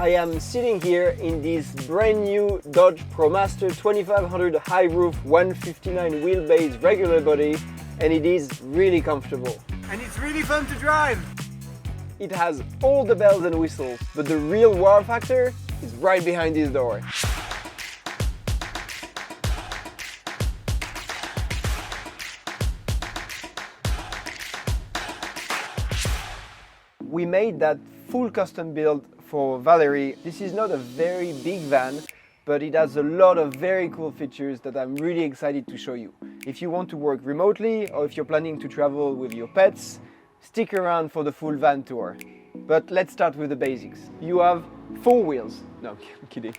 I am sitting here in this brand new Dodge Promaster 2500 high roof 159 wheelbase regular body, and it is really comfortable. And it's really fun to drive! It has all the bells and whistles, but the real wow factor is right behind this door. We made that full custom build for Valerie. This is not a very big van, but it has a lot of very cool features that I'm really excited to show you. If you want to work remotely or if you're planning to travel with your pets, stick around for the full van tour. But let's start with the basics. You have 4 wheels. No, I'm kidding.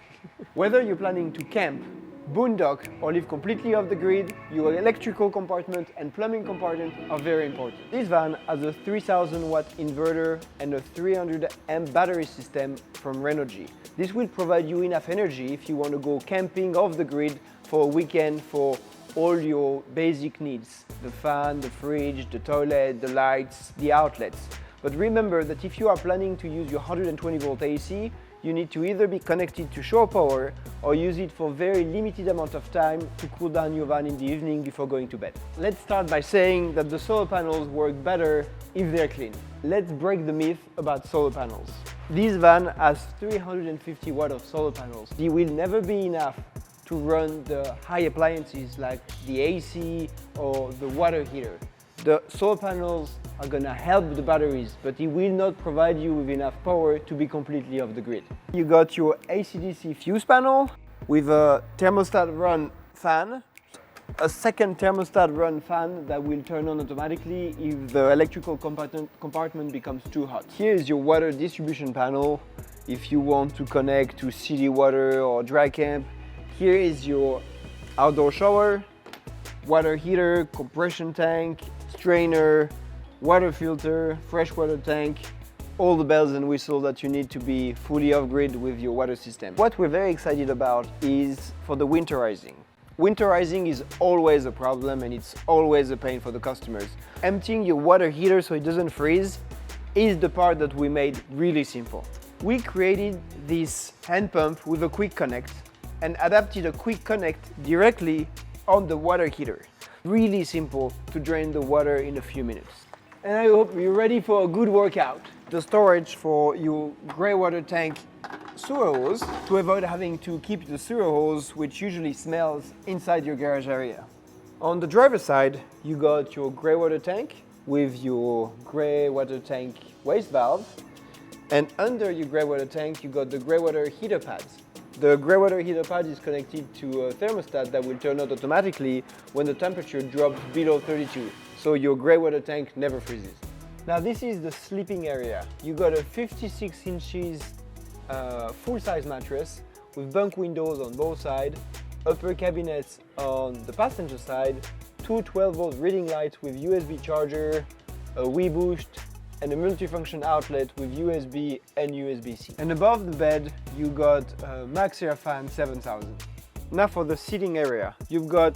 Whether you're planning to camp, boondock or live completely off the grid, your electrical compartment and plumbing compartment are very important. This van has a 3000 watt inverter and a 300 amp battery system from Renogy. This will provide you enough energy if you want to go camping off the grid for a weekend for all your basic needs. The fan, the fridge, the toilet, the lights, the outlets. But remember that if you are planning to use your 120 volt AC, you need to either be connected to shore power or use it for very limited amount of time to cool down your van in the evening before going to bed. Let's start by saying that the solar panels work better if they're clean. Let's break the myth about solar panels. This van has 350 watt of solar panels. It will never be enough to run the high appliances like the AC or the water heater. The solar panels are gonna help the batteries, but it will not provide you with enough power to be completely off the grid. You got your AC/DC fuse panel with a thermostat run fan, a second thermostat run fan that will turn on automatically if the electrical compartment becomes too hot. Here is your water distribution panel if you want to connect to city water or dry camp. Here is your outdoor shower, water heater, compression tank, strainer, water filter, freshwater tank, all the bells and whistles that you need to be fully off-grid with your water system. What we're very excited about is for the winterizing. Winterizing is always a problem and it's always a pain for the customers. Emptying your water heater so it doesn't freeze is the part that we made really simple. We created this hand pump with a quick connect and adapted a quick connect directly on the water heater. Really simple to drain the water in a few minutes. And I hope you're ready for a good workout. The storage for your grey water tank sewer hose to avoid having to keep the sewer hose, which usually smells, inside your garage area. On the driver's side, you got your grey water tank with your grey water tank waste valve. And under your grey water tank, you got the grey water heater pads. The grey water heater pad is connected to a thermostat that will turn on automatically when the temperature drops below 32, so your grey water tank never freezes. Now this is the sleeping area. You got a 56 inches full-size mattress with bunk windows on both sides, upper cabinets on the passenger side, 2 12-volt reading lights with USB charger, a Wii Boost, and a multifunction outlet with USB and USB-C. And above the bed, you got a Maxxair fan 7000. Now for the seating area, you've got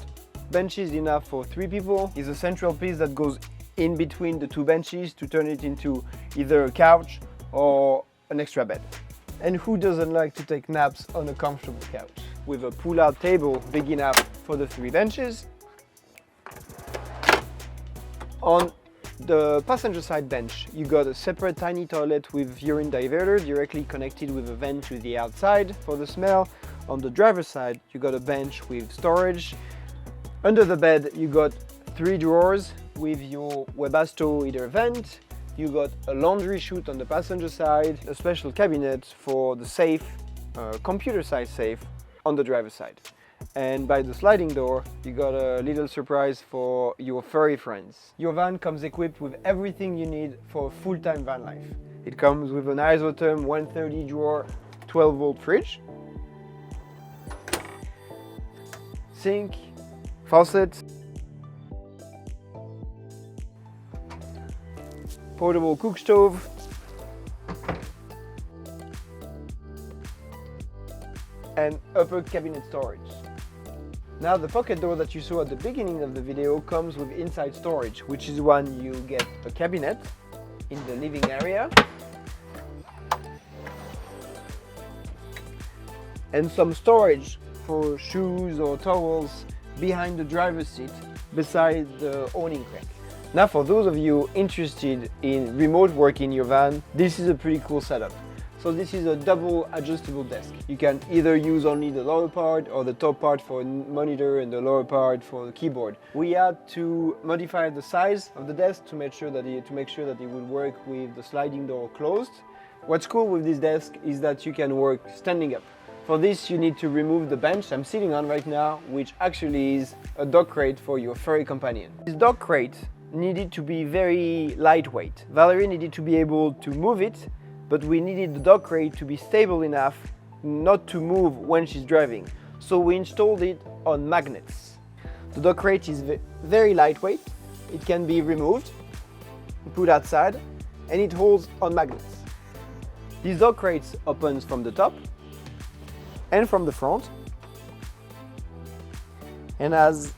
benches enough for 3 people. It's a central piece that goes in between the 2 benches to turn it into either a couch or an extra bed. And who doesn't like to take naps on a comfortable couch? With a pull-out table big enough for the 3 benches. On the passenger side bench, you got a separate tiny toilet with urine diverter directly connected with a vent to the outside for the smell. On the driver's side, you got a bench with storage. Under the bed, you got 3 drawers with your Webasto heater vent. You got a laundry chute on the passenger side, a special cabinet for the safe, computer-sized safe on the driver's side. And by the sliding door, you got a little surprise for your furry friends. Your van comes equipped with everything you need for a full-time van life. It comes with an isotherm 130 drawer 12-volt fridge, sink, faucet, portable cook stove, and upper cabinet storage. Now the pocket door that you saw at the beginning of the video comes with inside storage, which is when you get a cabinet in the living area, and some storage for shoes or towels behind the driver's seat beside the awning crank. Now for those of you interested in remote work in your van, this is a pretty cool setup. So this is a double adjustable desk. You can either use only the lower part or the top part for a monitor and the lower part for the keyboard. We had to modify the size of the desk to make sure that it would work with the sliding door closed. What's cool with this desk is that you can work standing up. For this you need to remove the bench I'm sitting on right now, which actually is a dog crate for your furry companion. This dog crate needed to be very lightweight. Valerie needed to be able to move it, but we needed the dog crate to be stable enough not to move when she's driving. So we installed it on magnets. The dog crate is very lightweight. It can be removed, put outside, and it holds on magnets. This dog crate opens from the top and from the front and has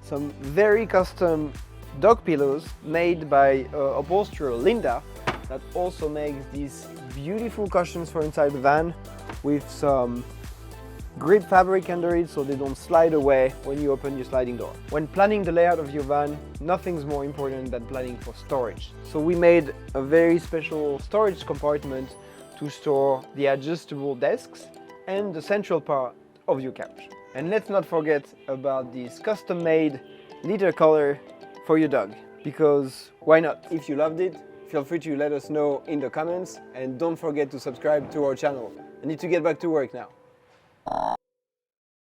some very custom dog pillows made by upholsterer Linda that also makes these beautiful cushions for inside the van with some grip fabric under it so they don't slide away when you open your sliding door. When planning the layout of your van, nothing's more important than planning for storage. So we made a very special storage compartment to store the adjustable desks and the central part of your couch. And let's not forget about this custom-made litter collar for your dog, because why not? If you loved it, feel free to let us know in the comments, and don't forget to subscribe to our channel. I need to get back to work now.